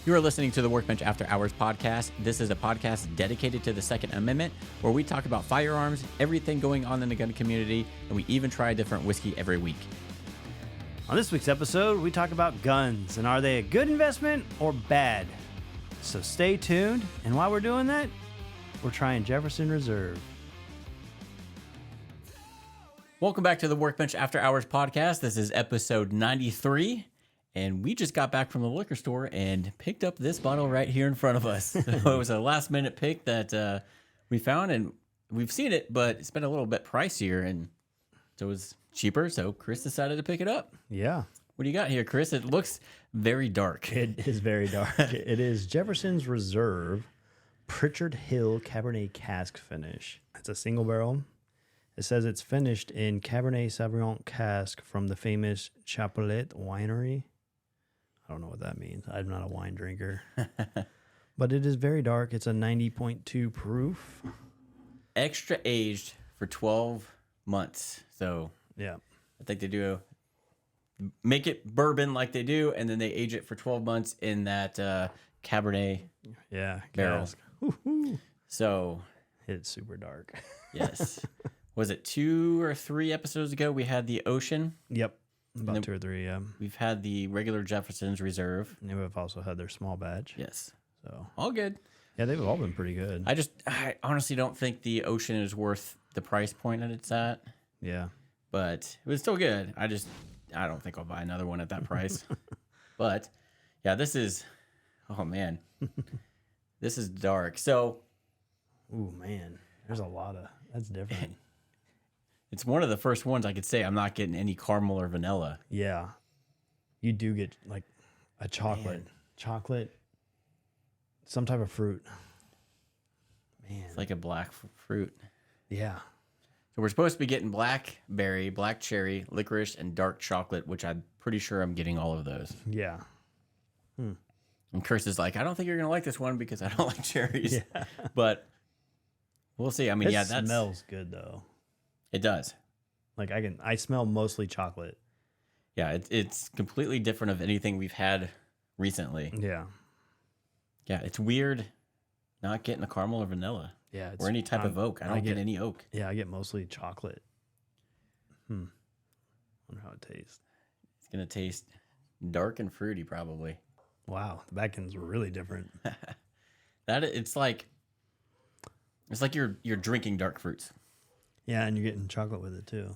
You are listening to the Workbench After Hours podcast. This is a podcast dedicated to the Second Amendment, where we talk about firearms, everything going on in the gun community, and we even try a different whiskey every week. On this week's episode, we talk about guns and are they a good investment or bad? So stay tuned, and while we're doing that, we're trying Jefferson Reserve. Welcome back to the Workbench After Hours podcast. This is episode 93, and we just got back from the liquor store and picked up this bottle right here in front of us. So it was a last-minute pick that we found, and we've seen it, but it's been a little bit pricier, and so it was cheaper, so Chris decided to pick it up. Yeah. What do you got here, Chris? It looks very dark. It is very dark. It is Jefferson's Reserve Pritchard Hill Cabernet Cask finish. It's a single barrel. It says it's finished in Cabernet Sauvignon cask from the famous Chapelet winery. I don't know what that means. I'm not a wine drinker. But it is very dark. It's a 90.2 proof. Extra aged for 12 months. So yeah, I think they do make it bourbon like they do, and then they age it for 12 months in that Cabernet barrel. Cask. So It's super dark. yes. Was it 2 or 3 episodes ago we had the Ocean? Yep. About then 2 or 3, yeah. We've had the regular Jefferson's Reserve. And we've also had their small batch. Yes. So All good. yeah, they've all been pretty good. I honestly don't think the Ocean is worth the price point that it's at, Yeah. but it was still good. I don't think I'll buy another one at that price. But yeah, this is, oh man, this is dark. So, Ooh, man. There's a lot of, that's different. it's one of the first ones I could say I'm not getting any caramel or vanilla. Yeah. You do get like a chocolate. Man. Chocolate. Some type of fruit. Man. It's like a black fruit. Yeah. So we're supposed to be getting blackberry, black cherry, licorice, and dark chocolate, which I'm pretty sure I'm getting all of those. Yeah. And Chris is like, I don't think you're going to like this one because I don't like cherries. Yeah. But we'll see. I mean, It that smells good though. It does. Like I smell mostly chocolate. Yeah, it's completely different of anything we've had recently. Yeah. Yeah, it's weird not getting a caramel or vanilla Yeah. or any type of oak. I don't get any oak. Yeah, I get mostly chocolate. Wonder how it tastes. It's going to taste dark and fruity probably. Wow, the back end's really different. It's like you're drinking dark fruits. Yeah, and you're getting chocolate with it too.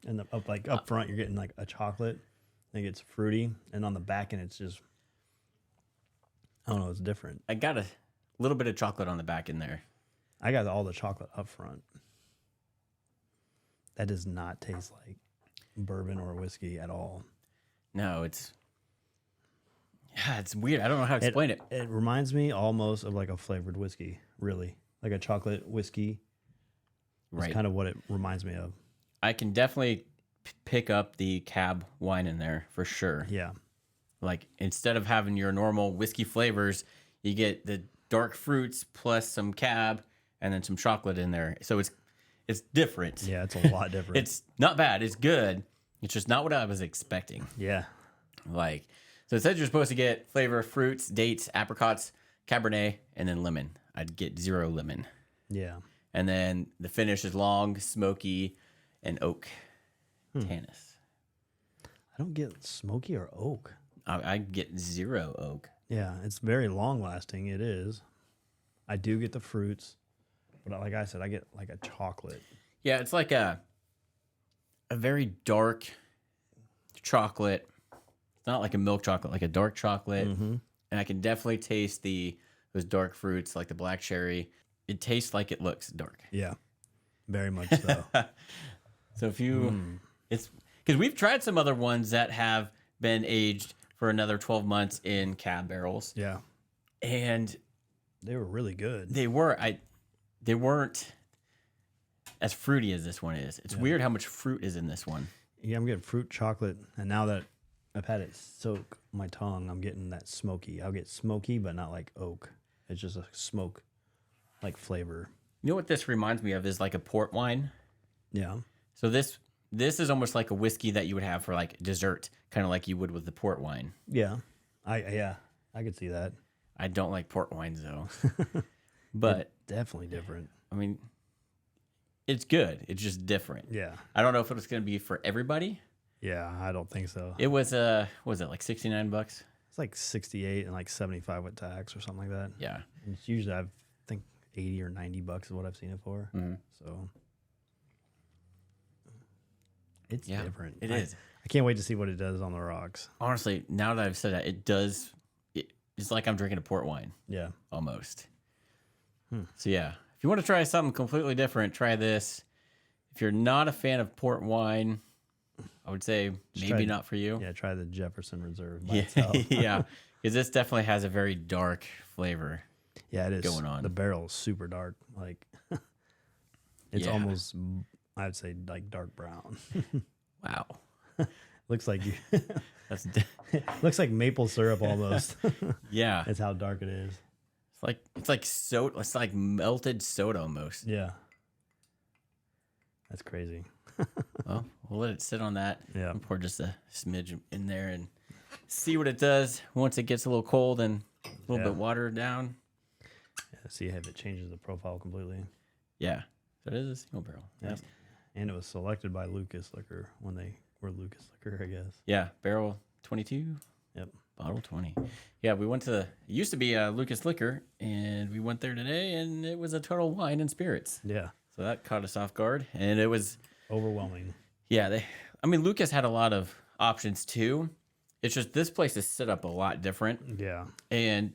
And up front, you're getting like a chocolate. I think it's fruity, and on the back end, it's just I don't know. It's different. I got a little bit of chocolate on the back in there. I got all the chocolate up front. That does not taste like bourbon or whiskey at all. No, it's weird. I don't know how to explain it. It reminds me almost of like a flavored whiskey, really, like a chocolate whiskey. That's Right. kind of what it reminds me of. I can definitely pick up the cab wine in there for sure. Yeah. Like instead of having your normal whiskey flavors, you get the dark fruits plus some cab and then some chocolate in there. So it's different. Yeah, it's a lot different. It's not bad. It's good. It's just not what I was expecting. Yeah. Like, so it says you're supposed to get flavor of fruits, dates, apricots, Cabernet, and then lemon. I'd get 0 lemon. Yeah. And then the finish is long, smoky, and oak. Tannins. I don't get smoky or oak. I get 0 oak. Yeah, it's very long lasting. It is. I do get the fruits, but like I said, I get like a chocolate. Yeah, it's like a very dark chocolate. It's not like a milk chocolate, like a dark chocolate. Mm-hmm. And I can definitely taste those dark fruits, like the black cherry. It tastes like it looks dark. Yeah, very much so. So if it's because we've tried some other ones that have been aged for another 12 months in cab barrels. Yeah, And they were really good. they weren't as fruity as this one is. It's weird how much fruit is in this one. Yeah, I'm getting fruit chocolate, and now that I've had it soak my tongue, I'm getting that smoky. I'll get smoky, but not like oak. It's just a smoke like flavor. You know what this reminds me of is like a port wine. Yeah. So this is almost like a whiskey that you would have for like dessert, kind of like you would with the port wine. Yeah. Yeah. I could see that. I don't like port wines though. But Definitely different. I mean, it's good. It's just different. Yeah. I don't know if it was going to be for everybody. Yeah, I don't think so. It was was it like $69? It's like 68 and like 75 with tax or something like that. Yeah. And it's usually I think $80 or $90 is what I've seen it for. Mm-hmm. So it's different. It is. I can't wait to see what it does on the rocks. Honestly, now that I've said that, it does. It's like I'm drinking a port wine. Yeah. Almost. So yeah, if you want to try something completely different, try this. If you're not a fan of port wine, I would say maybe not for you. Yeah, try the Jefferson Reserve by Yeah, itself. yeah, because this definitely has a very dark flavor. Yeah, it is going on. The barrel is super dark. Like it's almost, I'd say, like dark brown. Wow, Looks like you. that's Looks like maple syrup almost. yeah. That's how dark it is. It's like soda. It's like melted soda almost. Yeah. That's crazy. Well, we'll let it sit on that. Yeah. And pour just a smidge in there and see what it does once it gets a little cold and a little bit watered down. Yeah, see if it changes the profile completely. Yeah. So it is a single barrel. Yeah. And it was selected by Lucas Liquor when they were Lucas Liquor, I guess. Yeah. Barrel 22. Yep. Bottle 20. Yeah, we went to it used to be Lucas Liquor, and we went there today, and it was a Total Wine and Spirits. Yeah. So that caught us off guard, and it was overwhelming. Yeah, Lucas had a lot of options too. It's just this place is set up a lot different. Yeah. And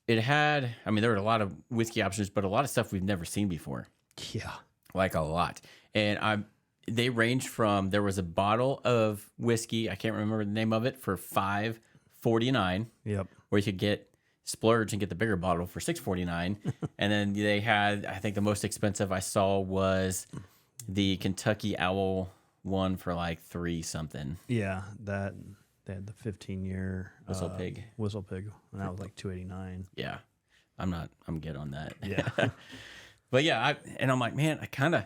it had, there were a lot of whiskey options, but a lot of stuff we've never seen before. Yeah. Like a lot. And they ranged from, there was a bottle of whiskey, I can't remember the name of it, for $5.49. Yep. Where you could splurge and get the bigger bottle for $6.49. And then they had, I think the most expensive I saw was the Kentucky Owl one for like $3 something. Yeah, they had the 15-year Whistle Pig, and that was like $2.89. Yeah, I'm good on that. Yeah. But yeah, I'm like, man, I kind of,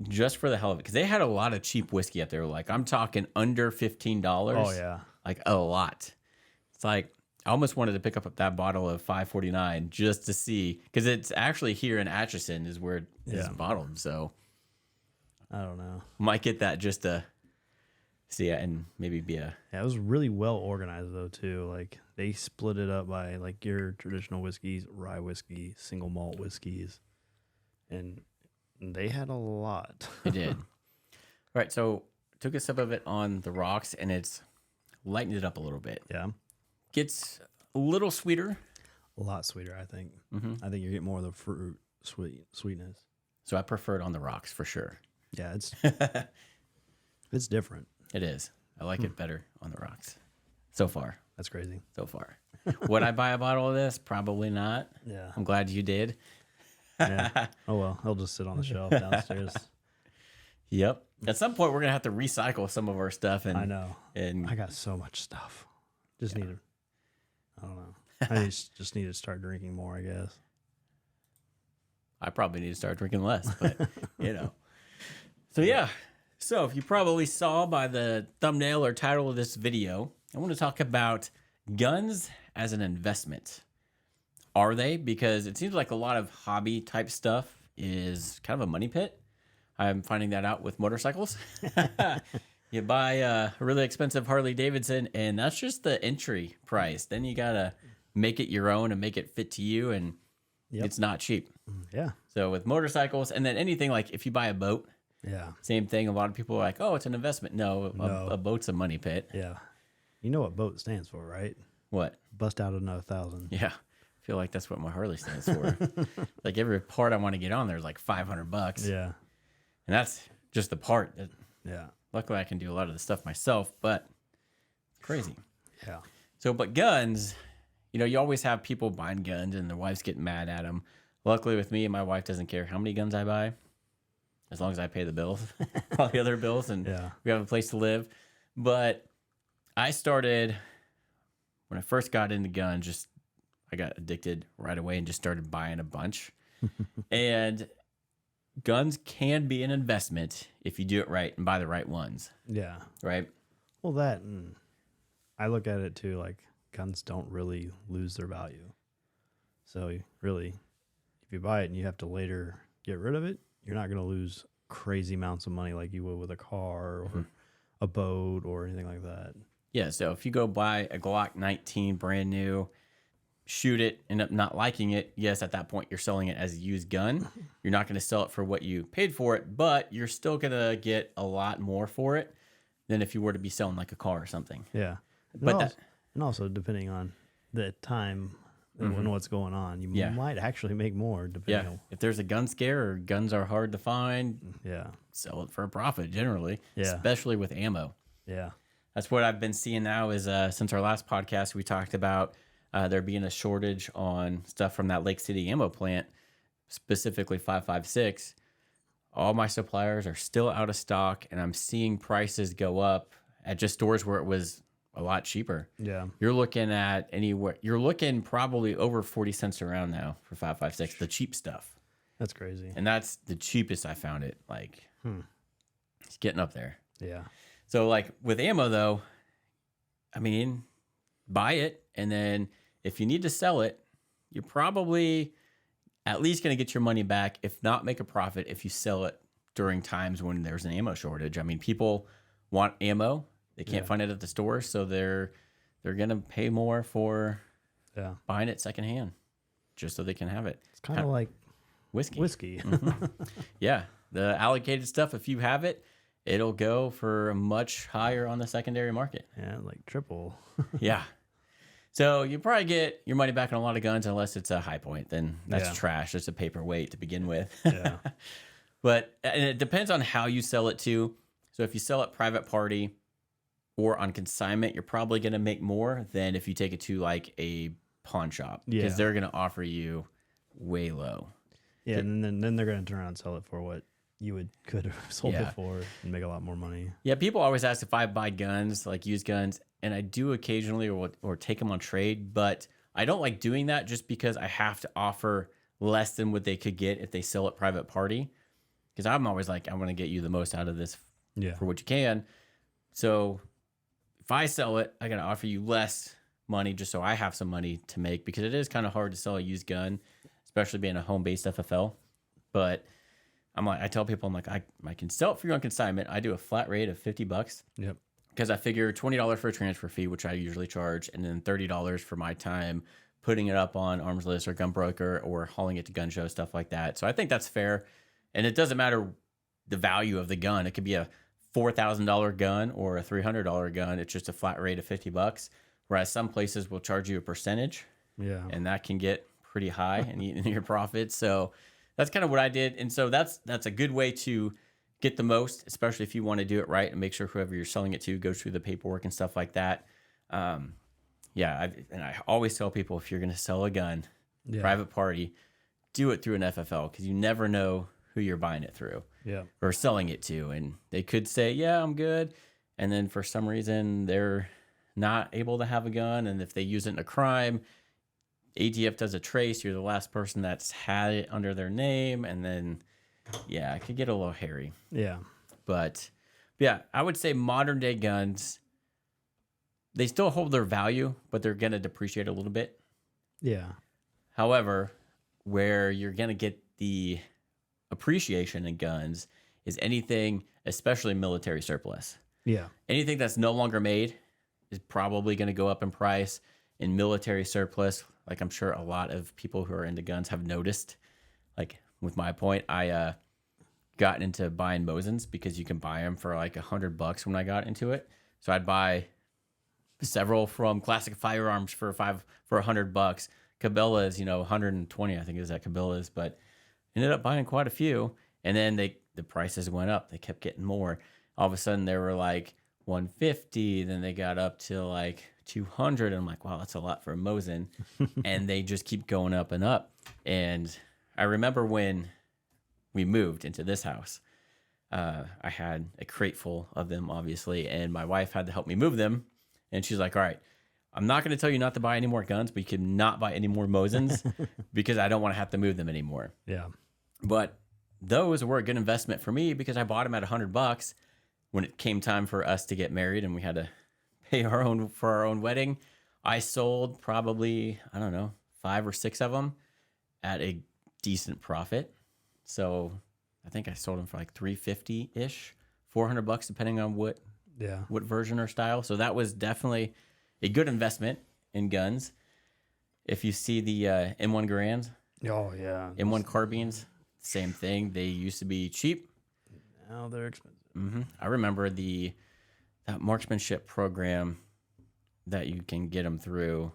just for the hell of it, because they had a lot of cheap whiskey up there. Like, I'm talking under $15. Oh yeah, like a lot. It's like I almost wanted to pick up that bottle of $5.49 just to see, because it's actually here in Atchison is where it is bottled. So I don't know. Might get that just to see it and maybe be a. Yeah, it was really well organized though too. Like they split it up by like your traditional whiskeys, rye whiskey, single malt whiskeys, and they had a lot. It did. All right, so took a sip of it on the rocks, and it's lightened it up a little bit. Yeah, gets a little sweeter. A lot sweeter, I think. I think you get more of the fruit sweetness. So I prefer it on the rocks for sure. Yeah, it's different. It is. I like it better on the rocks. So far. That's crazy. So far. Would I buy a bottle of this? Probably not. Yeah. I'm glad you did. Yeah. Oh well, he'll just sit on the shelf downstairs. Yep. At some point, we're gonna have to recycle some of our stuff. And I know. And I got so much stuff. Just need to. I don't know. I just need to start drinking more, I guess. I probably need to start drinking less, but So yeah. So if you probably saw by the thumbnail or title of this video, I want to talk about guns as an investment. Are they? Because it seems like a lot of hobby type stuff is kind of a money pit. I'm finding that out with motorcycles. You buy a really expensive Harley Davidson, and that's just the entry price. Then you got to make it your own and make it fit to you, and it's not cheap. Yeah. So with motorcycles, and then anything like if you buy a boat, same thing. A lot of people are like, oh, it's an investment. No. A boat's a money pit. Yeah. You know what BOAT stands for, right? What? Bust out another 1,000. Yeah. I feel like that's what my Harley stands for. Like every part I want to get on there is like $500. Yeah. And that's just the part. Yeah. Luckily, I can do a lot of the stuff myself, but it's crazy. Yeah. So, but guns, you always have people buying guns and their wives getting mad at them. Luckily with me, my wife doesn't care how many guns I buy, as long as I pay the bills, all the other bills, and we have a place to live. But I started, when I first got into guns, I got addicted right away and just started buying a bunch. And guns can be an investment if you do it right and buy the right ones. Yeah. Right? Well, and I look at it too, like guns don't really lose their value. So really, if you buy it and you have to later get rid of it, you're not going to lose crazy amounts of money like you would with a car or a boat or anything like that. Yeah, so if you go buy a Glock 19 brand new, shoot it, end up not liking it, yes, at that point you're selling it as a used gun. You're not going to sell it for what you paid for it, but you're still going to get a lot more for it than if you were to be selling like a car or something. Yeah. But and also depending on the time and what's going on, you might actually make more depending on. If there's a gun scare or guns are hard to find, Yeah. sell it for a profit generally, Yeah. especially with ammo. Yeah. That's what I've been seeing now is since our last podcast, we talked about there being a shortage on stuff from that Lake City ammo plant, specifically 5.56. All my suppliers are still out of stock, and I'm seeing prices go up at just stores where it was a lot cheaper. Yeah. You're looking at you're looking probably over 40 cents around now for 5.56, the cheap stuff. That's crazy. And that's the cheapest I found it. Like, it's getting up there. Yeah. So, like, with ammo, though, I mean, buy it, and then if you need to sell it, you're probably at least going to get your money back, if not make a profit, if you sell it during times when there's an ammo shortage. I mean, people want ammo. They can't find it at the store, so they're going to pay more for buying it secondhand just so they can have it. It's kind of like whiskey. Yeah. The allocated stuff, if you have it, it'll go for much higher on the secondary market. Yeah, like triple. Yeah. So you probably get your money back on a lot of guns unless it's a high point. Then that's trash. It's a paperweight to begin with. Yeah. But and it depends on how you sell it too. So if you sell it private party or on consignment, you're probably going to make more than if you take it to like a pawn shop because they're going to offer you way low. Yeah, and then they're going to turn around and sell it for what you could have sold it for and make a lot more money. Yeah, people always ask if I buy guns, like used guns, and I do occasionally or take them on trade, but I don't like doing that just because I have to offer less than what they could get if they sell it private party. Because I'm always like, I want to get you the most out of this for what you can. So if I sell it, I got to offer you less money just so I have some money to make, because it is kind of hard to sell a used gun, especially being a home-based FFL. But I'm like, I tell people, I'm like, I can sell it for you on consignment. I do a flat rate of $50. Yep. Because I figure $20 for a transfer fee, which I usually charge, and then $30 for my time putting it up on Arms List or Gun Broker or hauling it to gun shows, stuff like that. So I think that's fair. And it doesn't matter the value of the gun. It could be a $4,000 gun or a $300 gun. It's just a flat rate of $50. Whereas some places will charge you a percentage. Yeah. And that can get pretty high in your profits. So that's kind of what I did. And so that's a good way to get the most, especially if you want to do it right and make sure whoever you're selling it to goes through the paperwork and stuff like that. And I always tell people, if you're going to sell a gun, private party, do it through an FFL, because you never know who you're buying it through or selling it to. And they could say, yeah, I'm good. And then for some reason, they're not able to have a gun. And if they use it in a crime, ATF does a trace. You're the last person that's had it under their name. And then, it could get a little hairy. Yeah. But I would say modern day guns, they still hold their value, but they're going to depreciate a little bit. Yeah. However, where you're going to get the appreciation in guns is anything, especially military surplus. Yeah. Anything that's no longer made is probably going to go up in price. In military surplus, like I'm sure a lot of people who are into guns have noticed, like with my point, I got into buying Mosins because you can buy them for like $100 when I got into it. So I'd buy several from Classic Firearms for $100. Cabela's, 120, I think is at Cabela's, but ended up buying quite a few. And then the prices went up. They kept getting more. All of a sudden they were like $150. Then they got up to like $200. And I'm like, wow, that's a lot for a Mosin. And they just keep going up and up. And I remember when we moved into this house, I had a crate full of them, obviously, and my wife had to help me move them. And she's like, all right, I'm not going to tell you not to buy any more guns, but you cannot buy any more Mosins because I don't want to have to move them anymore. Yeah. But those were a good investment for me because I bought them at $100 when it came time for us to get married and we had to pay for our own wedding. I sold probably, I don't know, 5 or 6 of them at a decent profit. So I think I sold them for like $350-ish, $400 depending on what version or style. So that was definitely a good investment in guns. If you see the M1 Garands, Oh yeah, M1 carbines, same thing. They used to be cheap. now they're expensive. I remember that marksmanship program that you can get them through.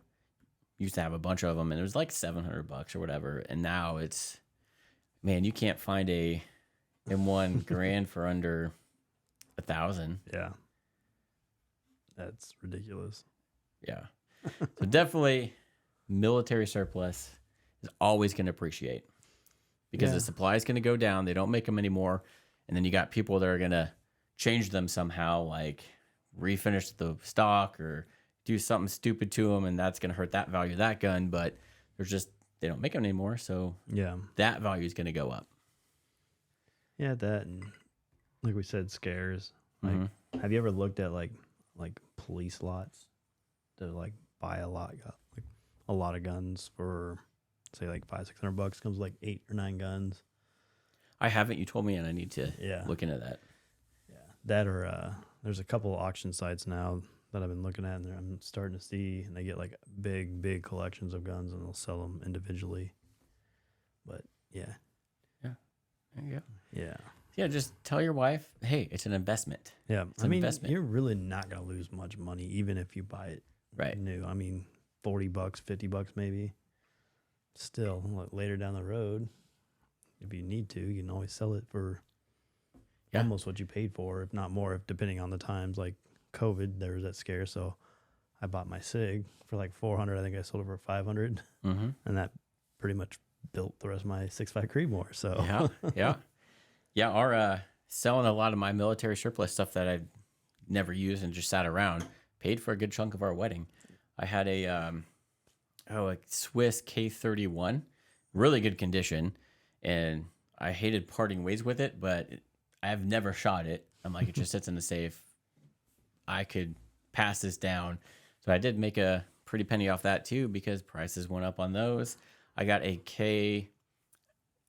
Used to have a bunch of them, and it was like $700 or whatever. And now it's, man, you can't find a M1 Garand for under $1,000. Yeah, that's ridiculous. Yeah, so definitely military surplus is always going to appreciate because the supply is going to go down. They don't make them anymore, and then you got people that are going to change them somehow, like refinish the stock or do something stupid to them, and that's going to hurt that value of that gun. But they don't make them anymore, so that value is going to go up. Yeah, that, and like we said, scares. Like, have you ever looked at like police lots to like buy a lot of guns for, say, like $500-$600? Comes like 8 or 9 guns. I haven't. You told me, and I need to look into that. Yeah, that or there's a couple of auction sites now that I've been looking at, and I'm starting to see, and they get like big collections of guns, and they'll sell them individually. But yeah, there you go. Yeah, just tell your wife, hey, it's an investment. Yeah, it's an investment. You're really not gonna lose much money, even if you buy it new. I mean, $40, $50 maybe. Still, later down the road, if you need to, you can always sell it for almost what you paid for, if not more, depending on the times. Like COVID, there was that scare, so I bought my SIG for like $400. I think I sold it for $500, and that pretty much built the rest of my 6.5 Creedmoor. So Our selling a lot of my military surplus stuff that I never used and just sat around paid for a good chunk of our wedding. I had a Swiss K31, really good condition, and I hated parting ways with it, but I've never shot it. I'm like, it just sits in the safe. I could pass this down. So I did make a pretty penny off that too, because prices went up on those. I got a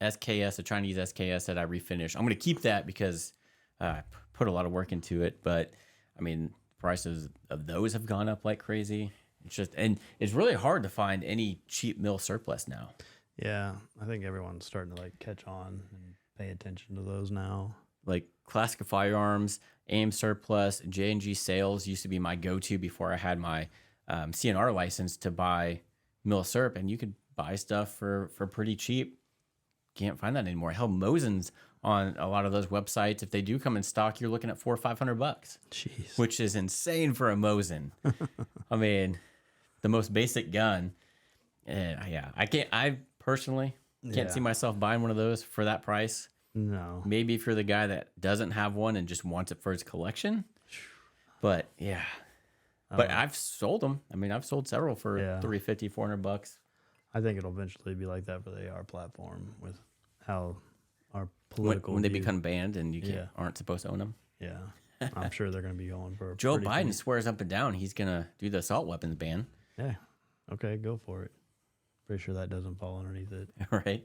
SKS, a Chinese SKS that I refinished. I'm going to keep that because I put a lot of work into it. But I mean, prices of those have gone up like crazy. It's really hard to find any cheap mill surplus now. Yeah, I think everyone's starting to like catch on and pay attention to those now. Like Classic Firearms, AIM Surplus, J&G Sales used to be my go-to before I had my CNR license to buy mill surp, and you could buy stuff for pretty cheap. Can't find that anymore. Hell, Mosin's on a lot of those websites. If they do come in stock, you're looking at $400 or $500. Jeez, which is insane for a Mosin. I mean, the most basic gun. I personally can't see myself buying one of those for that price. No. Maybe if you're the guy that doesn't have one and just wants it for his collection. But yeah. But I've sold them. I mean, I've sold several for $350, $400. I think it'll eventually be like that for the AR platform with how our political when they become banned and you aren't supposed to own them. Yeah. I'm sure they're going to be going for Joe Biden swears up and down he's going to do the assault weapons ban. Yeah. Okay, go for it. Pretty sure that doesn't fall underneath it. Right.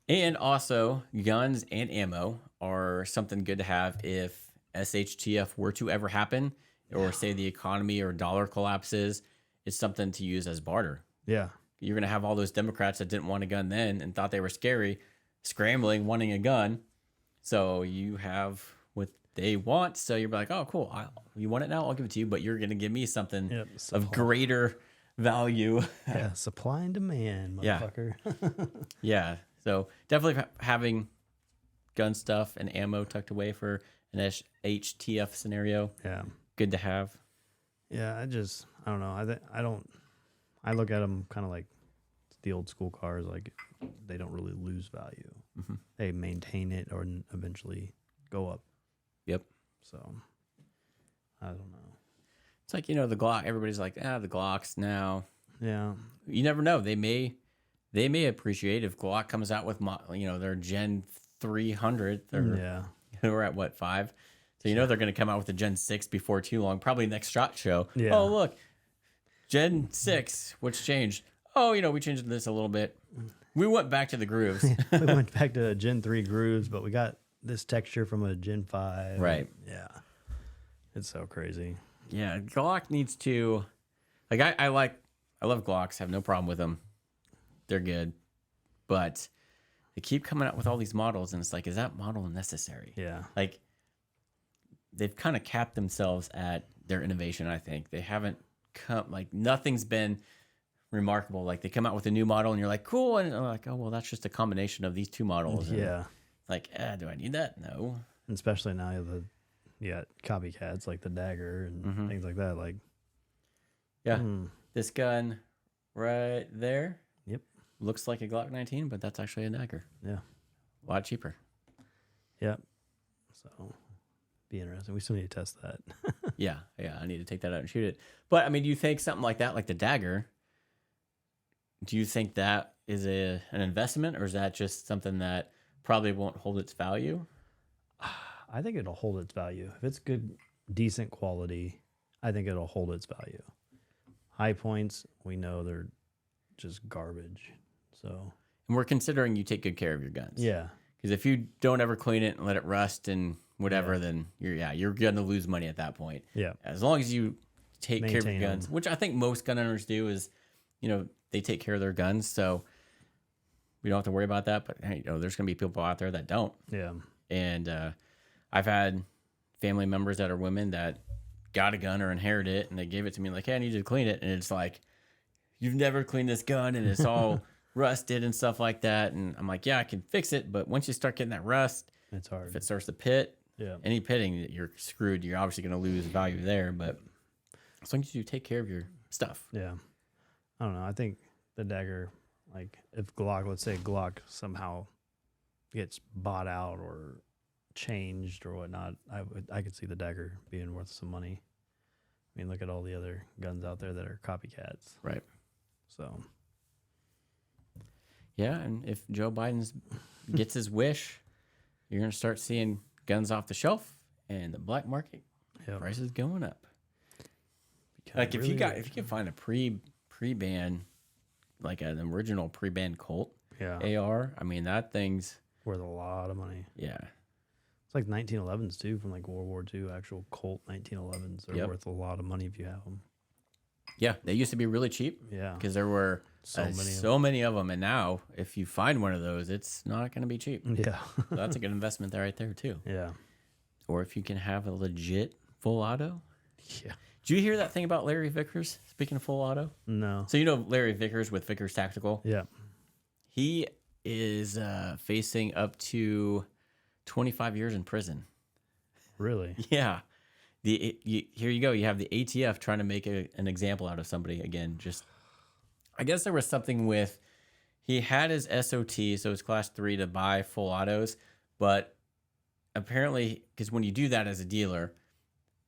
And also, guns and ammo are something good to have if SHTF were to ever happen, or say the economy or dollar collapses. It's something to use as barter. Yeah. You're going to have all those Democrats that didn't want a gun then and thought they were scary, scrambling, wanting a gun. So you have what they want. So you're like, oh, cool. You want it now? I'll give it to you. But you're going to give me something of greater value. Yeah, supply and demand, motherfucker. Yeah. So definitely having gun stuff and ammo tucked away for an SHTF scenario. Yeah. Good to have. Yeah, I don't know. I look at them kind of like the old school cars, like they don't really lose value. Mm-hmm. They maintain it or eventually go up. Yep. So I don't know. It's like, the Glock. Everybody's like, the Glocks now. Yeah. You never know. They may appreciate if Glock comes out with their Gen 300. We're at what, 5? So they're going to come out with the Gen 6 before too long. Probably next SHOT Show. Yeah. Oh, look, Gen 6, what's changed? Oh, we changed this a little bit. We went back to the grooves. We went back to Gen 3 grooves, but we got this texture from a Gen 5. Right. Yeah. It's so crazy. Yeah, Glock needs to... Like, I love Glocks. Have no problem with them. They're good. But they keep coming out with all these models, and it's like, is that model necessary? Yeah. Like, they've kind of capped themselves at their innovation, I think. They haven't come... Like, nothing's been remarkable. Like, they come out with a new model, and you're like, cool. And I'm like, oh, well, that's just a combination of these two models. And Yeah. like, do I need that? No. And especially now you got copycats like the dagger and things like that. Like, yeah, this gun right there. Yep. Looks like a Glock 19, but that's actually a dagger. Yeah. A lot cheaper. Yep. So, be interesting. We still need to test that. yeah. I need to take that out and shoot it. But I mean, do you think something like that, like the dagger? Do you think that is an investment, or is that just something that probably won't hold its value? I think it'll hold its value. If it's good, decent quality, I think it'll hold its value. High points, we know they're just garbage. So, and we're considering you take good care of your guns. Yeah. Because if you don't ever clean it and let it rust and whatever, then you're going to lose money at that point. Yeah. As long as you take care of your Maintain guns, them. which I think most gun owners do, is, they take care of their guns. So we don't have to worry about that. But hey, there's going to be people out there that don't. Yeah. And I've had family members that are women that got a gun or inherited it, and they gave it to me like, hey, I need you to clean it. And it's like, you've never cleaned this gun, and it's all rusted and stuff like that. And I'm like, yeah, I can fix it. But once you start getting that rust, It's hard. if it starts to pit, Yeah. any pitting, you're screwed. You're obviously going to lose value there. But as long as you take care of your stuff. Yeah. I don't know. I think the dagger, like if Glock, let's say Glock somehow gets bought out or changed or whatnot, I could see the dagger being worth some money. I mean, look at all the other guns out there that are copycats. Right. So, yeah, and if Joe Biden gets his wish, you're going to start seeing guns off the shelf and the black market prices going up. Like if you can find a pre-ban, like an original pre-ban Colt AR, I mean that thing's worth a lot of money. Yeah. It's like 1911s too, from like World War II. Actual Colt 1911s. They're worth a lot of money if you have them. Yeah, they used to be really cheap. Yeah, because there were so many of them, and now if you find one of those, it's not going to be cheap. Yeah, so that's a good investment there, right there too. Yeah, or if you can have a legit full auto. Yeah. Did you hear that thing about Larry Vickers? Speaking of full auto, no. So Larry Vickers with Vickers Tactical. Yeah, he is facing up to 25 years in prison. Really? Yeah. Here you go. You have the ATF trying to make an example out of somebody again. I guess there was something with, he had his SOT, so it's class 3 to buy full autos, but apparently, because when you do that as a dealer,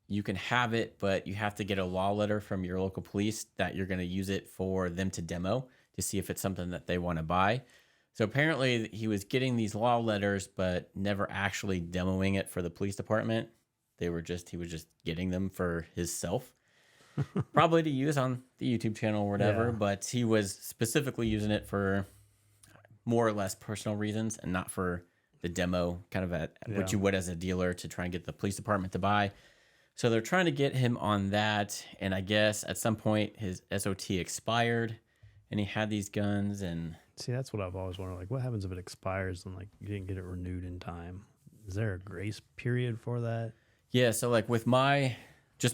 you can have it, but you have to get a law letter from your local police that you're going to use it for them to demo to see if it's something that they want to buy. So apparently he was getting these law letters, but never actually demoing it for the police department. He was just getting them for himself, probably to use on the YouTube channel or whatever. But he was specifically using it for more or less personal reasons and not for the demo, kind of what you would as a dealer to try and get the police department to buy. So they're trying to get him on that. And I guess at some point his SOT expired and he had these guns. And see, that's what I've always wondered. Like, what happens if it expires and like you didn't get it renewed in time? Is there a grace period for that? Yeah, so like with my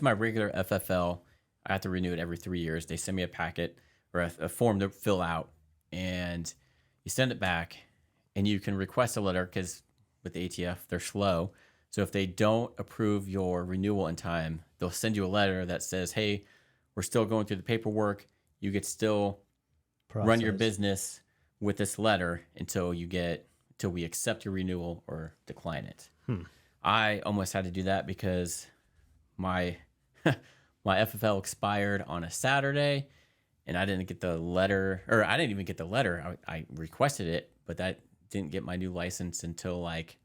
regular FFL, I have to renew it every 3 years. They send me a packet or a form to fill out, and you send it back, and you can request a letter because with the ATF, they're slow. So if they don't approve your renewal in time, they'll send you a letter that says, hey, we're still going through the paperwork. You could still run your business with this letter until we accept your renewal or decline it. I almost had to do that because my FFL expired on a Saturday, and I didn't get the letter, or I didn't even get the letter. I requested it, but that didn't get my new license until like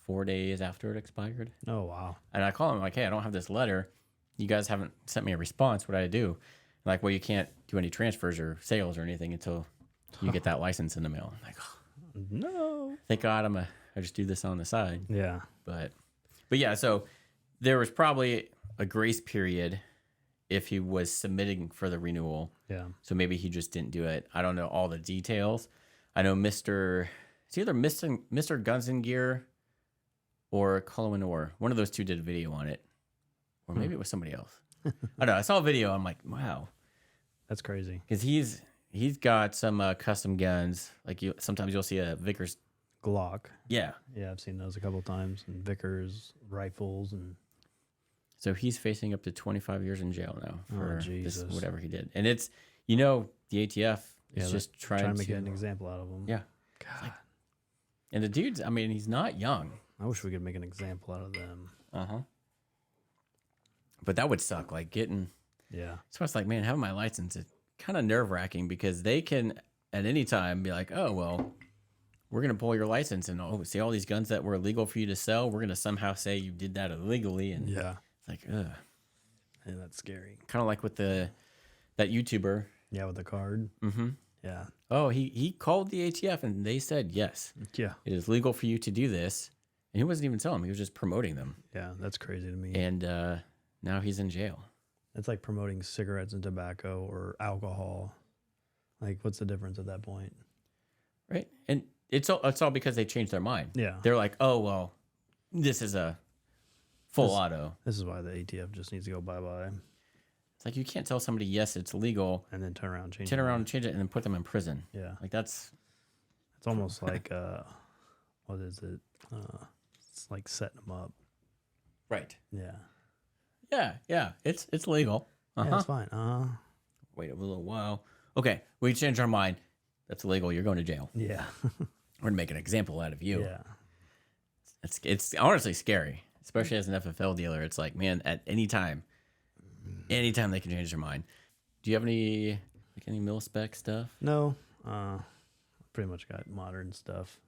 4 days after it expired. Oh, wow. And I call them like, hey, I don't have this letter. You guys haven't sent me a response. What do I do? And Like, well, you can't do any transfers or sales or anything until you get that license in the mail. I'm like, oh, no. thank God I just do this on the side. Yeah. But yeah, so there was probably a grace period if he was submitting for the renewal. Yeah. So maybe he just didn't do it. I don't know all the details. I know it's either Mr. Guns and Gear or Colonor. One of those two did a video on it. Or maybe it was somebody else. I don't know. I saw a video. I'm like, wow. That's crazy. Because he's got some custom guns. Like sometimes you'll see a Vickers Glock. Yeah. Yeah, I've seen those a couple of times. And Vickers rifles and. So he's facing up to 25 years in jail now for this, Jesus. whatever he did. And it's, the ATF is just trying to make an example out of him. Yeah. God. And the dude's, I mean, he's not young. I wish we could make an example out of them. Uh-huh. But that would suck. Like getting, Yeah. so it's like, man, having my license is kind of nerve wracking because they can at any time be like, oh, well, we're going to pull your license and see all these guns that were illegal for you to sell. We're going to somehow say you did that illegally. And Yeah. it's like, ugh. And that's scary. Kind of like with that YouTuber. Yeah, with the card. Mm-hmm. Yeah. Oh, he called the ATF and they said, yes, Yeah. it is legal for you to do this. And he wasn't even selling them. He was just promoting them. Yeah, that's crazy to me. And now he's in jail. It's like promoting cigarettes and tobacco or alcohol. Like, what's the difference at that point? Right. And it's all because they changed their mind. Yeah. They're like, oh, well, this is a full auto. This is why the ATF just needs to go bye-bye. It's like you can't tell somebody, yes, it's legal. And then turn around and change it, and then put them in prison. Yeah. Like that's... It's almost like, what is it? It's like setting them up. Right. Yeah. Yeah. It's legal. Yeah, it's fine. Wait a little while. Okay, we changed our mind. That's illegal. You're going to jail. Yeah. We're going to make an example out of you. Yeah. It's honestly scary, especially as an FFL dealer. It's like, man, at anytime they can change their mind. Do you have any mil spec stuff? No. Pretty much got modern stuff.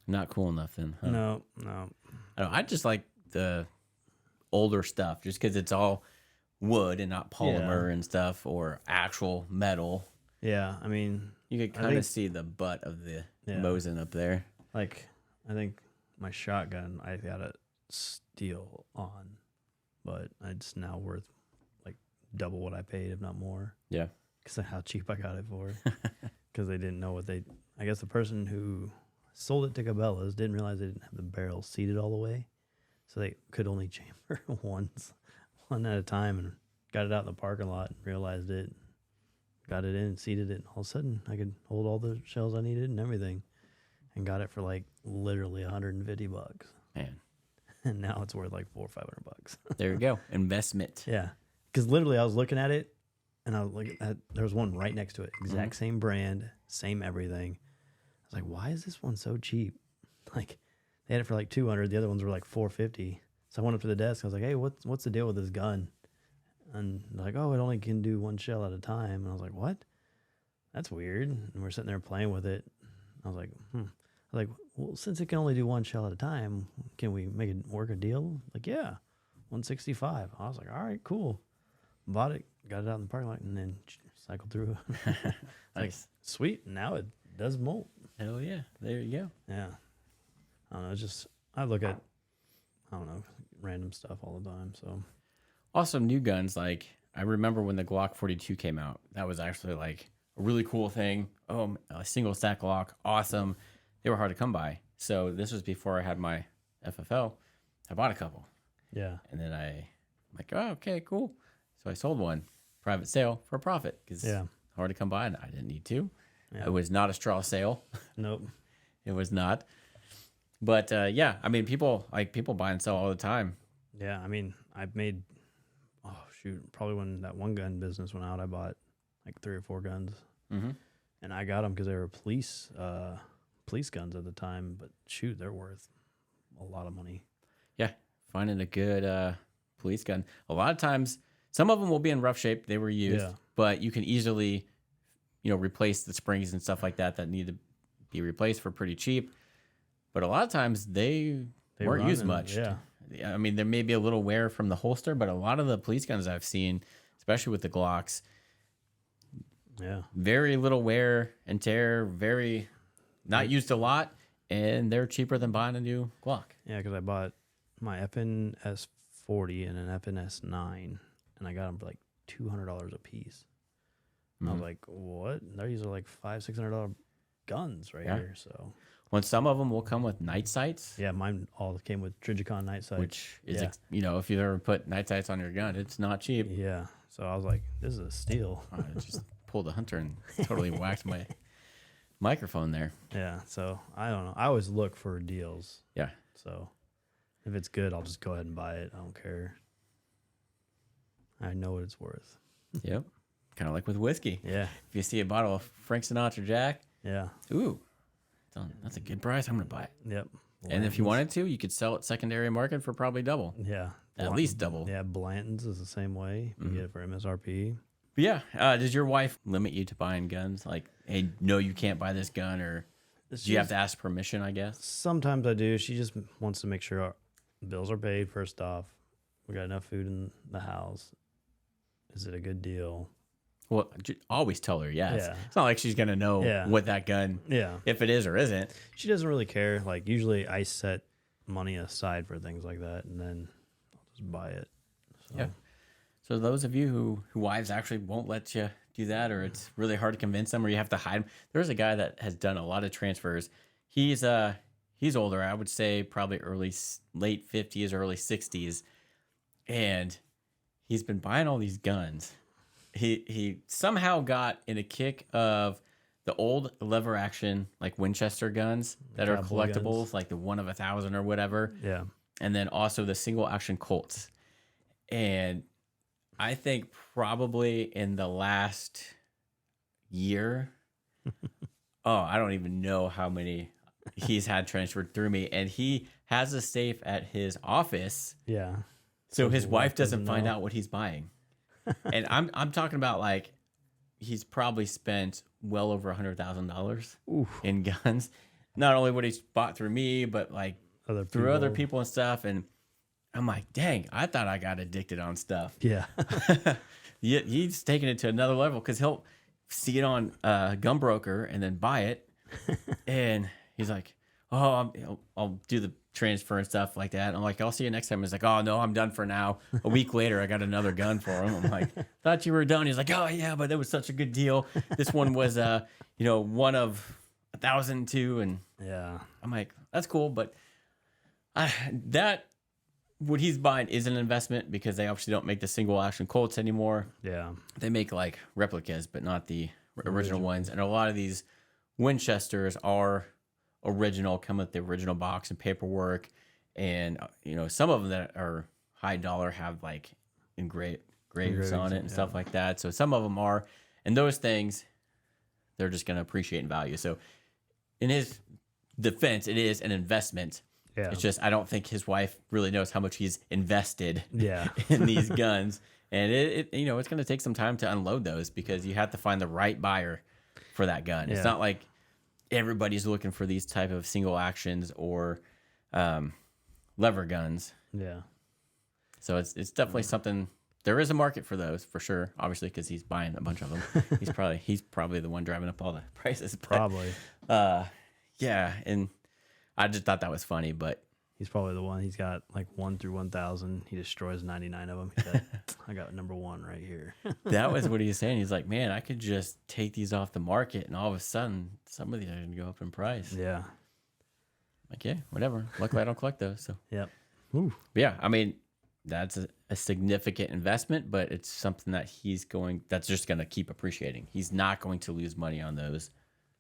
Not cool enough then. Huh? No. I just like the older stuff just because it's all wood and not polymer and stuff or actual metal. Yeah, I mean, You could kind of see the butt of the Mosin up there. like, I think my shotgun, I got a steel on, but it's now worth like double what I paid, if not more. Yeah. Because of how cheap I got it for. Because they didn't know what I guess the person who sold it to Cabela's didn't realize they didn't have the barrel seated all the way. So they could only chamber one at a time, and got it out in the parking lot and realized it. Got it in, seated it, and all of a sudden I could hold all the shells I needed and everything. And got it for like literally $150. Man. And now it's worth like $400 or $500. There you go. Investment. Yeah. Because literally I was looking at it and I was looking at, there was one right next to it. Exact same brand, same everything. I was like, why is this one so cheap? Like they had it for like $200. The other ones were like $450. So I went up to the desk. I was like, hey, what's the deal with this gun? And they're like, oh, it only can do one shell at a time. And I was like, what? That's weird. And we're sitting there playing with it. I was like, I was like, well, since it can only do one shell at a time, can we make it work a deal? Like, yeah, 165. I was like, all right, cool. Bought it, got it out in the parking lot, and then cycled through. Like, sweet. Now it does molt. Hell yeah. There you go. Yeah. I don't know. It's just, I look at, I don't know, random stuff all the time. So, Also, new guns. Like, I remember when the Glock 42 came out. That was actually like a really cool thing. Oh, a single stack Glock. Awesome. They were hard to come by. So this was before I had my FFL. I bought a couple. yeah. And then I'm like, oh, okay, cool. So I sold one. Private sale for a profit. Because hard to come by and I didn't need to. Yeah. It was not a straw sale. Nope. It was not. But yeah, I mean, people buy and sell all the time. Yeah. I mean, I've made, probably when that one gun business went out, I bought like 3 or 4 guns. Mm-hmm. And I got them because they were police guns at the time. But shoot, they're worth a lot of money. Yeah, finding a good police gun. A lot of times, some of them will be in rough shape. They were used, but you can easily, replace the springs and stuff like that need to be replaced for pretty cheap. But a lot of times they weren't used much. Yeah. I mean, there may be a little wear from the holster, but a lot of the police guns I've seen, especially with the Glocks. Yeah. Very little wear and tear, very not used a lot, and they're cheaper than buying a new Glock. Yeah, because I bought my FNS 40 and an FNS 9, and I got them for like $200 a piece. And I was like, what? These are like $500-$600 guns right here. So, when some of them will come with night sights. Yeah, mine all came with Trijicon night sights, which is if you've ever put night sights on your gun, it's not cheap. Yeah. So I was like, this is a steal. I just pulled a hunter and totally whacked my microphone there. Yeah. So I don't know. I always look for deals. Yeah. So if it's good, I'll just go ahead and buy it. I don't care. I know what it's worth. Yep. Kind of like with whiskey. Yeah. If you see a bottle of Frank Sinatra Jack, yeah. Ooh, that's a good price. I'm going to buy it. Yep. And if you wanted to, you could sell it secondary market for probably double. Yeah. At least double. Yeah. Blanton's is the same way. You get it for MSRP. But yeah. Does your wife limit you to buying guns? Like, hey, no, you can't buy this gun, or do you have to ask permission, I guess? Sometimes I do. She just wants to make sure our bills are paid first off. We got enough food in the house. Is it a good deal? Well, always tell her yes. Yeah. It's not like she's going to know what that gun, if it is or isn't. She doesn't really care. Like, usually I set money aside for things like that, and then I'll just buy it. So. Yeah. So those of you who wives actually won't let you do that, or it's really hard to convince them, or you have to hide them. There's a guy that has done a lot of transfers. He's older. I would say probably late 50s, early 60s. And he's been buying all these guns. He somehow got in a kick of the old lever action, like Winchester guns that are collectibles, guns. Like the 1 of 1,000 or whatever. Yeah. And then also the single action Colts. And I think probably in the last year, I don't even know how many he's had transferred through me. And he has a safe at his office. Yeah. So his wife doesn't find out what he's buying. And I'm talking about, like, he's probably spent well over $100,000 in guns. Not only what he's bought through me, but like through other people and stuff. And I'm like, dang, I thought I got addicted on stuff. Yeah. He's taking it to another level because he'll see it on Gunbroker and then buy it. And he's like, oh, I'll do the transfer and stuff like that. I'm like, I'll see you next time. He's like, oh no, I'm done for now. A week later, I got another gun for him. I'm like, thought you were done. He's like, oh yeah, but that was such a good deal. This one was 1 of 1,000 too. And yeah, I'm like, that's cool, but that what he's buying is an investment because they obviously don't make the single action Colts anymore. Yeah, they make like replicas, but not the original ones. And a lot of these Winchesters are original, come with the original box and paperwork, and some of them that are high dollar have like engraves on it and stuff like that. So some of them are, and those things they're just going to appreciate in value. So in his defense, it is an investment. Yeah. It's just I don't think his wife really knows how much he's invested in these guns, and it's going to take some time to unload those because you have to find the right buyer for that gun. It's not like everybody's looking for these type of single actions or lever guns. Yeah. So it's definitely something. There is a market for those for sure. Obviously, because he's buying a bunch of them. he's probably the one driving up all the prices. But, probably. Yeah, and I just thought that was funny. But he's probably the one. He's got like 1 through 1,000. He destroys 99 of them. He's like, I got number 1 right here. That was what he was saying. He's like, man, I could just take these off the market, and all of a sudden, some of these are going to go up in price. Yeah. Like, yeah, whatever. Luckily, I don't collect those. So. Yep. But yeah, I mean, that's a significant investment, but it's something that that's just going to keep appreciating. He's not going to lose money on those.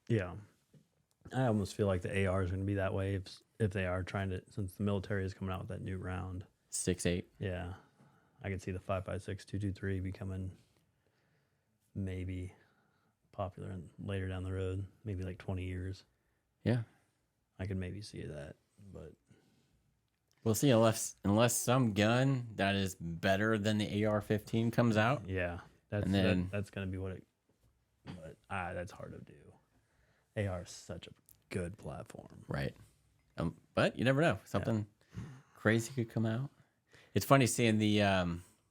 Yeah. I almost feel like the AR is going to be that way if they are trying to, since the military is coming out with that new round. 6.8. Yeah. I could see the 5.56 223 becoming maybe popular later down the road, maybe like 20 years. Yeah. I could maybe see that, but we'll see unless some gun that is better than the AR-15 comes out. Yeah. That's going to be what but that's hard to do. AR is such a good platform. Right. But you never know. Something crazy could come out. It's funny seeing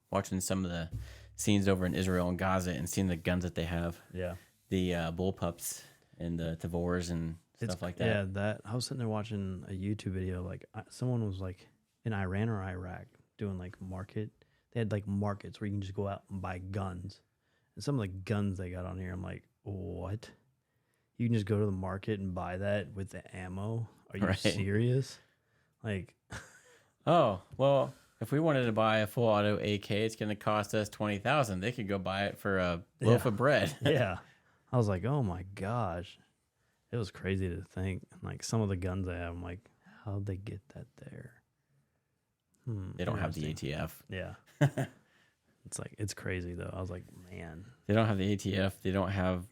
watching some of the scenes over in Israel and Gaza and seeing the guns that they have, Yeah. the bullpups and the Tavors and stuff like that. Yeah, that I was sitting there watching a YouTube video. Like someone was like in Iran or Iraq doing like market. They had like markets where you can just go out and buy guns. And some of the guns they got on here, I'm like, what? You can just go to the market and buy that with the ammo? Are you serious? Like, oh, well, if we wanted to buy a full auto AK, it's going to cost us $20,000. They could go buy it for a loaf of bread. Yeah. I was like, oh my gosh. It was crazy to think. Like some of the guns I have, I'm like, how'd they get that there? They don't have the ATF. Yeah. It's like, it's crazy though. I was like, man. They don't have the ATF. They don't have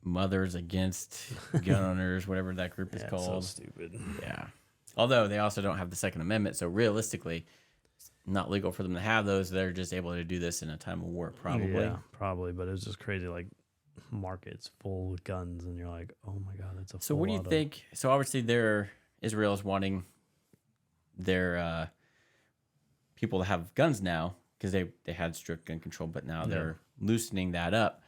Mothers Against Gun Owners, whatever that group is called. It's so stupid. Yeah. Although they also don't have the Second Amendment. So realistically, it's not legal for them to have those. They're just able to do this in a time of war, probably. Yeah, probably. But it was just crazy. Like markets full with guns. And you're like, oh my God, that's a So what do you think? So obviously Israel's wanting their people to have guns now because they had strict gun control, but now they're loosening that up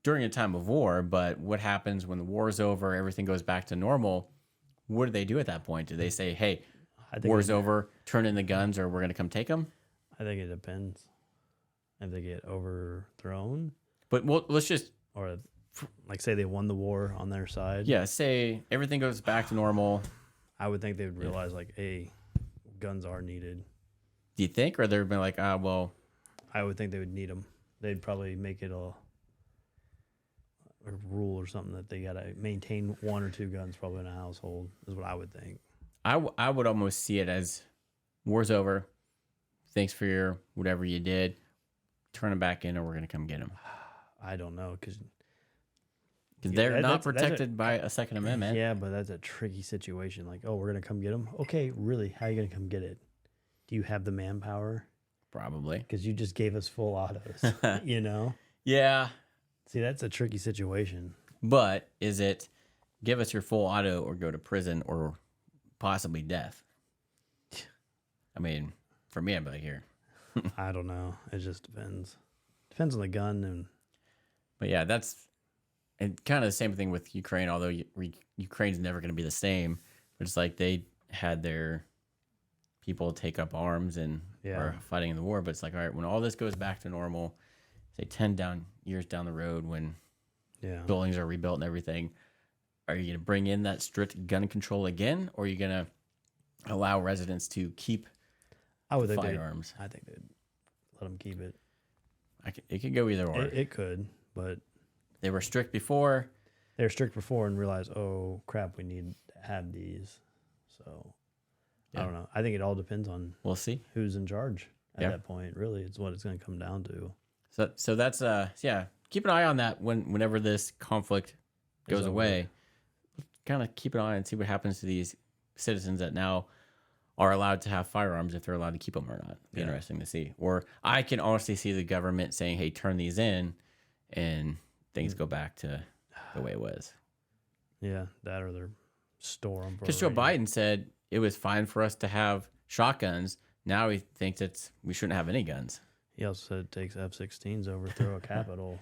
during a time of war. But what happens when the war is over, everything goes back to normal? What do they do at that point? Do they say, hey, war's over, turn in the guns, or we're going to come take them? I think it depends. If they get overthrown. But let's just... Or like say they won the war on their side. Yeah, say everything goes back to normal. I would think they would realize like, hey, guns are needed. Do you think? Or they'd be like, well... I would think they would need them. They'd probably make it a rule or something that they got to maintain 1 or 2 guns probably in a household is what I would think. I would almost see it as war's over. Thanks for your whatever you did. Turn them back in or we're going to come get them. I don't know because they're not protected by a Second Amendment. Yeah, but that's a tricky situation. Like, oh, we're going to come get them. Okay, really? How are you going to come get it? Do you have the manpower? Probably. Because you just gave us full autos, you know? Yeah. See, that's a tricky situation. But is it give us your full auto or go to prison or possibly death? I mean, for me, I'd be like, here. I don't know. It just depends. Depends on the gun. But yeah, that's and kind of the same thing with Ukraine, although Ukraine's never going to be the same. But it's like they had their people take up arms and are fighting in the war. But it's like, all right, when all this goes back to normal, say 10 years down the road when buildings are rebuilt and everything, are you going to bring in that strict gun control again? Or are you going to allow residents to keep firearms? I think they'd let them keep it. It could go either or. It could, but... They were strict before. They were strict before and realized, oh, crap, we need to have these. So, I don't know. I think it all depends on we'll see who's in charge at that point. Really, it's what it's going to come down to. So that's, keep an eye on that whenever this conflict goes away. Kind of keep an eye and see what happens to these citizens that now are allowed to have firearms, if they're allowed to keep them or not. Be interesting to see. Or I can honestly see the government saying, hey, turn these in, and things go back to the way it was. Yeah, that or their store them. Because Joe Biden said it was fine for us to have shotguns. Now he thinks we shouldn't have any guns. He also said it takes F-16s to overthrow a Capitol.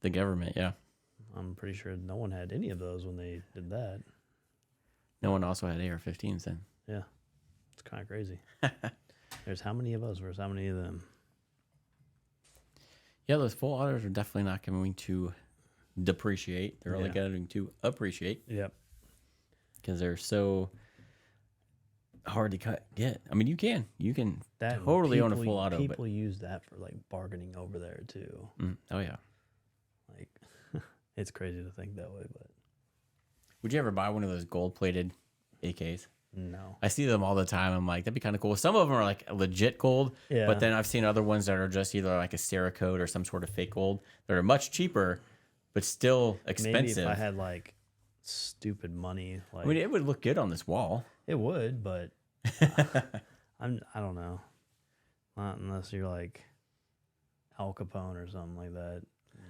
The government, yeah. I'm pretty sure no one had any of those when they did that. No one also had AR-15s then. Yeah. It's kind of crazy. There's how many of us versus how many of them? Yeah, those full autos are definitely not going to depreciate. They're only going to appreciate. Yep. Because they're so hard to get. I mean, you can that totally own a full auto. People use that for like bargaining over there too. Oh yeah. Like it's crazy to think that way, but would you ever buy one of those gold-plated AKs? No. I see them all the time. I'm like, that'd be kind of cool. Some of them are like legit gold, but then I've seen other ones that are just either like a Cerakote or some sort of fake gold that are much cheaper, but still expensive. Maybe if I had like stupid money, like I mean, it would look good on this wall. It would, but I don't know. Not unless you're like Al Capone or something like that.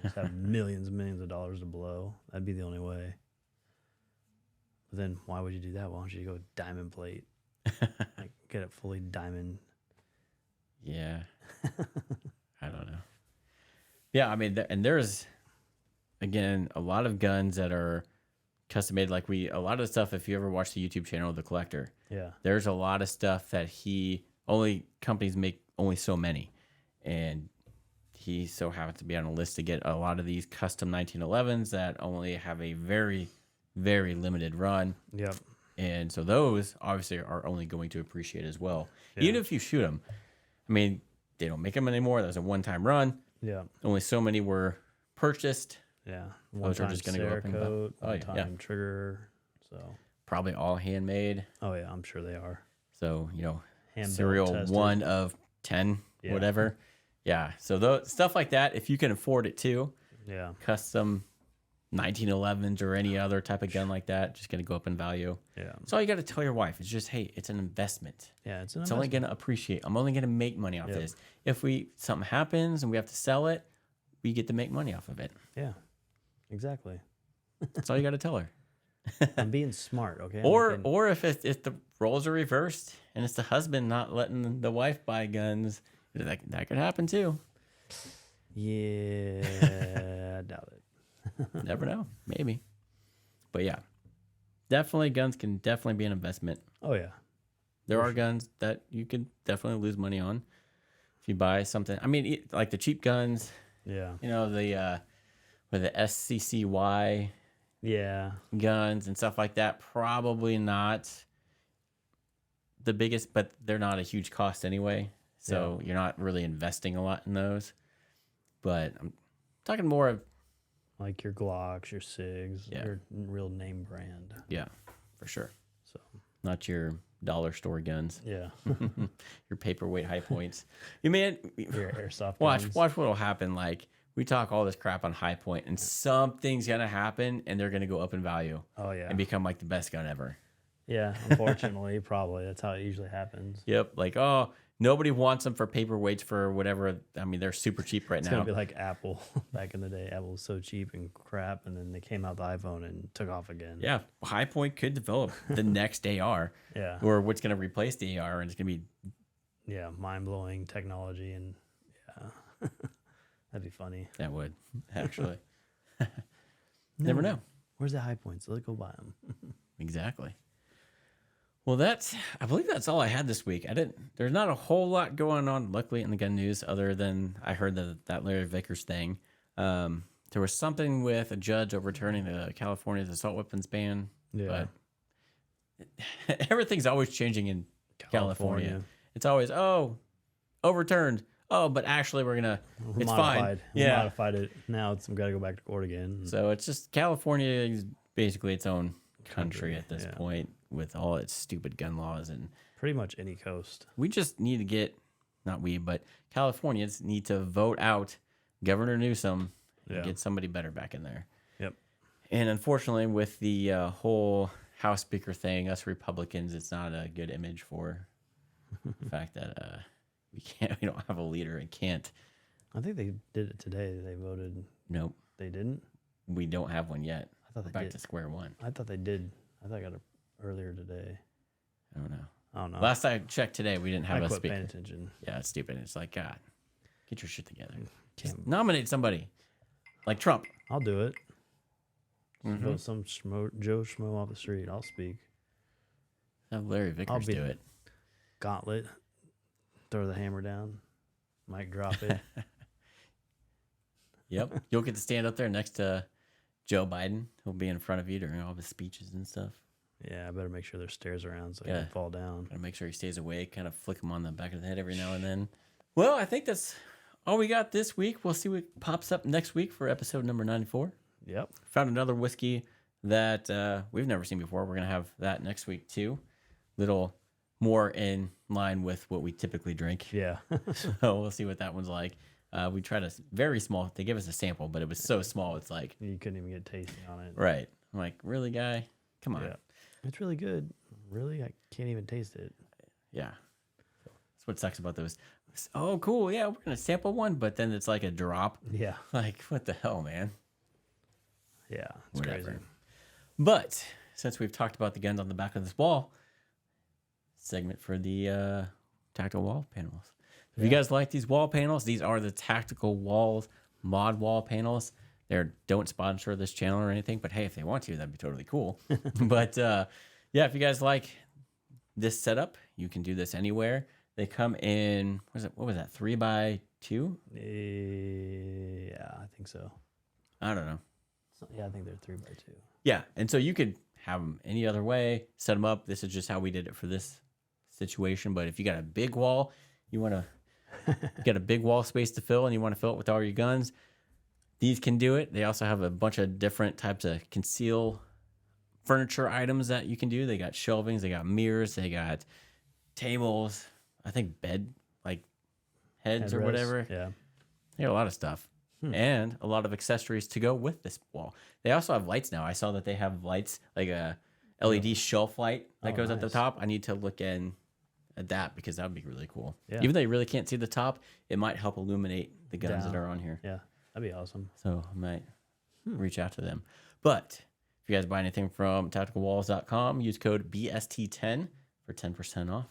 Just have millions and millions of dollars to blow. That'd be the only way. But then why would you do that? Why don't you go diamond plate? Like get it fully diamond. Yeah. I don't Yeah, I mean, and there's again a lot of guns that are custom made. Like a lot of the stuff. If you ever watch the YouTube channel, The Collector, Yeah. there's a lot of stuff that companies make only so many, and he so happens to be on a list to get a lot of these custom 1911s that only have a very, very limited run. Yep. And so those obviously are only going to appreciate as well. Yeah. Even if you shoot them. I mean, they don't make them anymore. That was a one-time run. Yeah. Only so many were purchased. Yeah. Those are just going to go up in value. Cerakote, one-time trigger. So probably all handmade. Oh yeah, I'm sure they are. So, Hand serial tested. 1 of 10, whatever. Yeah. So stuff like that, if you can afford it too. Yeah. Custom 1911s or any other type of gun like that, just going to go up in value. Yeah. So all you got to tell your wife is just, hey, it's an investment. Yeah, it's only going to appreciate. I'm only going to make money off this. If something happens and we have to sell it, we get to make money off of it. Yeah, exactly. That's all you got to tell her. I'm being smart, okay? Or if the roles are reversed and it's the husband not letting the wife buy guns, that could happen too. Yeah, I doubt it. Never know. Maybe. But yeah, definitely guns can definitely be an investment. Oh yeah. There are guns that you could definitely lose money on if you buy something. I mean, like the cheap guns. Yeah. With the SCCY guns and stuff like that. Probably not the biggest, but they're not a huge cost anyway. So you're not really investing a lot in those. But I'm talking more of like your Glocks, your SIGs, your real name brand. Yeah, for sure. So not your dollar store guns. Yeah. Your paperweight high points. You mean your airsoft watch what'll happen. Like we talk all this crap on High Point and something's gonna happen and they're gonna go up in value. Oh yeah. And become like the best gun ever. Yeah, unfortunately, probably. That's how it usually happens. Yep. Like, oh, nobody wants them for paperweights for whatever. I mean, they're super cheap right now. It's going to be like Apple back in the day. Apple was so cheap and crap, and then they came out the iPhone and took off again. Yeah. High Point could develop the next AR. Yeah. Or what's going to replace the AR, and it's going to be. Yeah, mind-blowing technology, and that'd be funny. That would, actually. Never know. Where's the High Points? Let's go buy them. Exactly. Well, I believe that's all I had this week. There's not a whole lot going on, luckily, in the gun news, other than I heard that Larry Vickers thing. There was something with a judge overturning the California's assault weapons ban. Yeah. But everything's always changing in California. It's always, overturned. Oh, but actually it's fine. We modified it. Now we've got to go back to court again. So it's just California is basically its own country at this point with all its stupid gun laws, and pretty much any coast. We just need to get, not we, but Californians need to vote out Governor Newsom and get somebody better back in there. Yep. And unfortunately, with the whole House Speaker thing, us Republicans, it's not a good image for the fact that we don't have a leader and can't. I think they did it today. They voted. Nope. They didn't? We don't have one yet. I thought they back did. To square one. I thought they did. I thought I got it earlier today. I don't know. I don't know. Last I checked today, we didn't have a quit speaker. Paying attention. Yeah, it's stupid. It's like, God, get your shit together. Just nominate somebody. Like Trump. I'll do it. Vote some Joe Schmo off the street. I'll speak. Have Larry Vickers do it. Gauntlet. Throw the hammer down. Mic drop it. Yep. You'll get to stand up there next to Joe Biden. He'll be in front of you during all his speeches and stuff. Yeah, I better make sure there's stairs around so he can fall down. Gotta make sure he stays awake, kind of flick him on the back of the head every now and then. Well, I think that's all we got this week. We'll see what pops up next week for episode number 94. Yep. Found another whiskey that we've never seen before. We're going to have that next week too. Little more in line with what we typically drink. Yeah. So we'll see what that one's like. We tried a very small, they gave us a sample, but it was so small. It's like, you couldn't even get tasting on it. Right. I'm like, really, guy? Come on. Yeah. It's really good. Really? I can't even taste it. Yeah. That's what sucks about those. Oh, cool. Yeah, we're going to sample one, but then it's like a drop. Yeah. Like, what the hell, man? Yeah. It's crazy. But since we've talked about the guns on the back of this wall, segment for the tactical wall panels. If you guys like these wall panels, these are the tactical walls mod wall panels. They don't sponsor this channel or anything, but hey, if they want to, that'd be totally cool. But yeah, if you guys like this setup, you can do this anywhere. They come in, what was that, 3x2? Yeah, I think so. I don't know. Yeah, I think they're 3x2. Yeah, and so you could have them any other way, set them up. This is just how we did it for this situation. But if you got a big wall, you want to get a big wall space to fill, and you want to fill it with all your guns, these can do it. They also have a bunch of different types of conceal furniture items that you can do. They got shelvings, they got mirrors, they got tables, I think bed like heads or whatever. Yeah. They got a lot of stuff. And a lot of accessories to go with this wall. They also have lights now. I saw that they have lights, like a LED shelf light that goes at the top. I need to look at that because that would be really cool. Yeah. Even though you really can't see the top, it might help illuminate the guns that are on here. Yeah, that'd be awesome. So I might reach out to them. But if you guys buy anything from tacticalwalls.com, use code BST10 for 10% off.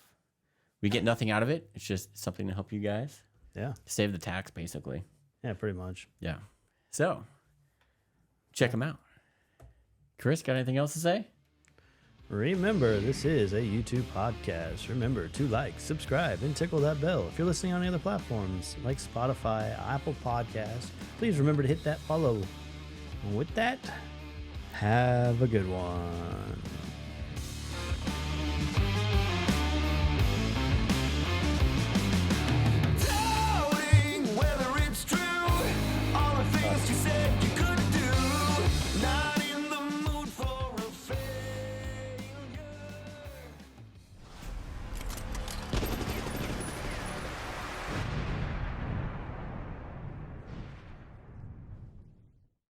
We get nothing out of it. It's just something to help you guys. Yeah. Save the tax, basically. Yeah, pretty much. Yeah. So, check them out. Chris, got anything else to say? Remember, this is a YouTube podcast. Remember to like, subscribe, and tickle that bell. If you're listening on any other platforms like Spotify, Apple Podcasts, please remember to hit that follow. And with that, have a good one.